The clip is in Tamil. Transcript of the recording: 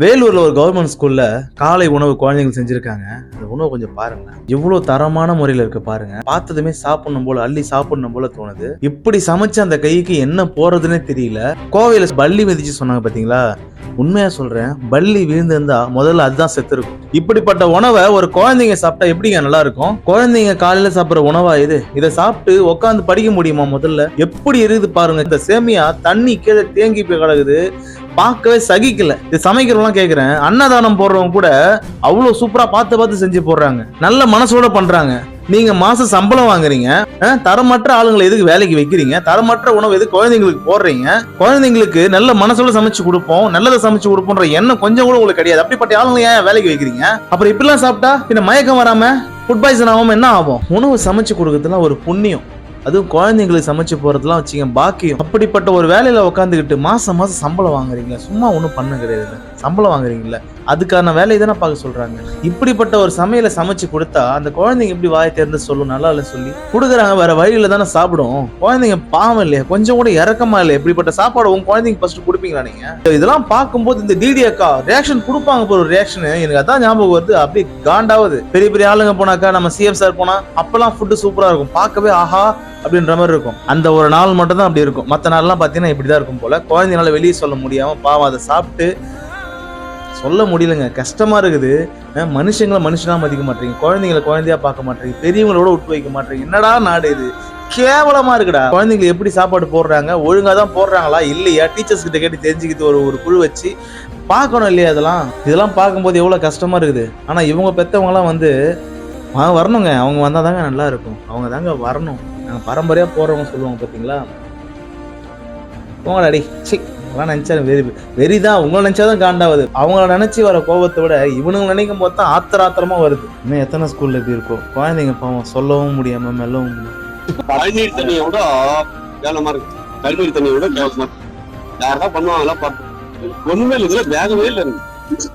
வேலூர்ல ஒரு கவர்மெண்ட் ஸ்கூல்ல காலை உணவு குழந்தைங்களுக்கு செஞ்சிருக்காங்க. அந்த உணவு கொஞ்சம் பாருங்க, எவ்வளவு தரமான முறையில இருக்கு பாருங்க. பார்த்ததுமே சாப்பிடணும் போல, அள்ளி சாப்பிடணும் போல தோணுது. இப்படி சமைச்ச அந்த கைக்கு என்ன போறதுன்னே தெரியல. கோவையில பள்ளி மிதிச்சு சொன்னாங்க பாத்தீங்களா, உண்மையா சொல்றேன், பள்ளி விழுந்திருந்தா முதல்ல அதுதான் செத்து இருக்கும். இப்படிப்பட்ட உணவை ஒரு குழந்தைங்க சாப்பிட்டா எப்படிங்க நல்லா இருக்கும்? குழந்தைங்க காலையில சாப்பிடுற உணவா இது? இதை சாப்பிட்டு உட்காந்து படிக்க முடியுமா? முதல்ல எப்படி இருக்குது பாருங்க. இந்த சேமியா தண்ணி கீழே தேங்கி போய் கிடக்குது, பார்க்கவே சகிக்கல. இது சமைக்கிறவங்க கேக்குறேன், அன்னதானம் போடுறவங்க கூட அவ்வளவு சூப்பரா பார்த்து செஞ்சு போடுறாங்க, நல்ல மனசோட பண்றாங்க. நீங்க மாச சம்பளம் வாங்குறீங்க, தரமற்ற ஆளுங்களை எதுக்கு வேலைக்கு வைக்கிறீங்க? தரமற்ற உணவு எதுக்கு குழந்தைங்களுக்கு போடுறீங்க? குழந்தைங்களுக்கு நல்ல மனசோட சமைச்சு கொடுப்போம், நல்லதை சமைச்சு கொடுப்போம்ன்ற எண்ணம் கொஞ்சம் கூட உங்களுக்கு கிடையாது. அப்படிப்பட்ட ஆளுங்களை ஏன் வேலைக்கு வைக்கிறீங்க? அப்புறம் இப்படிலாம் சாப்பிட்டா பின்ன மயக்கம் வராம ஃபுட் பாய்சன் ஆகாம என்ன ஆகும்? உணவு சமைச்சு கொடுக்கறதுலாம் ஒரு புண்ணியம், அதுவும் குழந்தைங்களுக்கு சமைச்சு போறதுலாம் வச்சுங்க பாக்கியம். அப்படிப்பட்ட ஒரு வேலையில உட்காந்துக்கிட்டு மாசம் சம்பளம் வாங்குறீங்க, சும்மா ஒண்ணும் பண்ண கிடையாது, சம்பளம் வாங்குறீங்கல்ல, அதுக்கான வேலையை தானே பார்க்க சொல்றாங்க. இப்படிப்பட்ட ஒரு சமையலை சமைச்சு கொடுத்தா அந்த குழந்தைங்க எப்படி வாயை தேர்ந்து சொல்லும்? நல்லா இல்ல சொல்லி கொடுக்குறாங்க, வேற வழியில தானே சாப்பிடும். குழந்தைங்க பாவம் இல்லையா? கொஞ்சம் கூட இறக்கமா இல்லையா? இப்படிப்பட்ட சாப்பாடு உங்க குழந்தைங்க ஃபர்ஸ்ட் கொடுப்பீங்களா நீங்க? இதெல்லாம் பார்க்கும்போது இந்த டிடி அக்கா ரியாக்ஷன் கொடுப்பாங்க போற ஒரு ரியாக்ஷன் எனக்கு அதான் ஞாபகம் வருது. அப்படியே காண்டாவது. பெரிய பெரிய ஆளுங்க போனாக்கா, நம்ம சிஎம் சார் போனா அப்பெல்லாம் ஃபுட்டு சூப்பரா இருக்கும், பார்க்கவே ஆஹா அப்படின்ற மாதிரி இருக்கும். அந்த ஒரு நாள் மட்டும் தான் அப்படி இருக்கும், மற்ற நாள்லாம் பார்த்தீங்கன்னா இப்படிதான் இருக்கும் போல. குழந்தைங்களால வெளியே சொல்ல முடியாம பாவம் அதை சாப்பிட்டு சொல்ல முடியலங்க, கஷ்டமா இருக்குது. மனுஷங்களை மனுஷனா மதிக்க மாட்டீங்க, குழந்தைங்களை குழந்தையா பார்க்க மாட்டீங்க, பெரியவங்களோட விட்டு வைக்க மாட்டீங்க. என்னடா நாடு இது? கேவலமா இருக்குடா. குழந்தைங்களுக்கு எப்படி சாப்பாடு போடுறாங்க, ஒழுங்கா தான் போடுறாங்களா இல்லையா? டீச்சர்ஸ் கிட்ட கேட்டு தெரிஞ்சுக்கிட்டு ஒரு குழு வச்சு பார்க்கணும் இல்லையா? இதெல்லாம் பார்க்கும்போது எவ்வளவு கஷ்டமா இருக்குது. ஆனா இவங்க பெற்றவங்க எல்லாம் வந்து வரணுங்க, அவங்க வந்தாதாங்க நல்லா இருக்கும், அவங்க தாங்க வரணும். நாங்கள் பரம்பரையா போறவங்க சொல்லுவாங்க பாத்தீங்களா, போங்கடா டேய், சி அதெல்லாம் நினைச்சா வெறிதான். உங்களை நினைச்சாதான் காண்டாவது. அவங்கள நினைச்சு வர கோபத்தை விட இவனுங்க நினைக்கும் போது தான் ஆத்திரமா வருது. இன்னும் எத்தனை ஸ்கூல்ல எப்படி இருக்கும்? குழந்தைங்க பாவம் சொல்லவும் முடியாம மெல்லவும் முடியும். மழைநீர் தண்ணியை விட கேவலமா இருக்கு, கழிவுநீர் தண்ணியை விட கேவலமா இருக்கு. யாரெல்லாம் பண்ணுவாங்களா பார்த்து ஒண்ணுமே இல்லை, இதுல வேகவே இல்லை இருக்கு.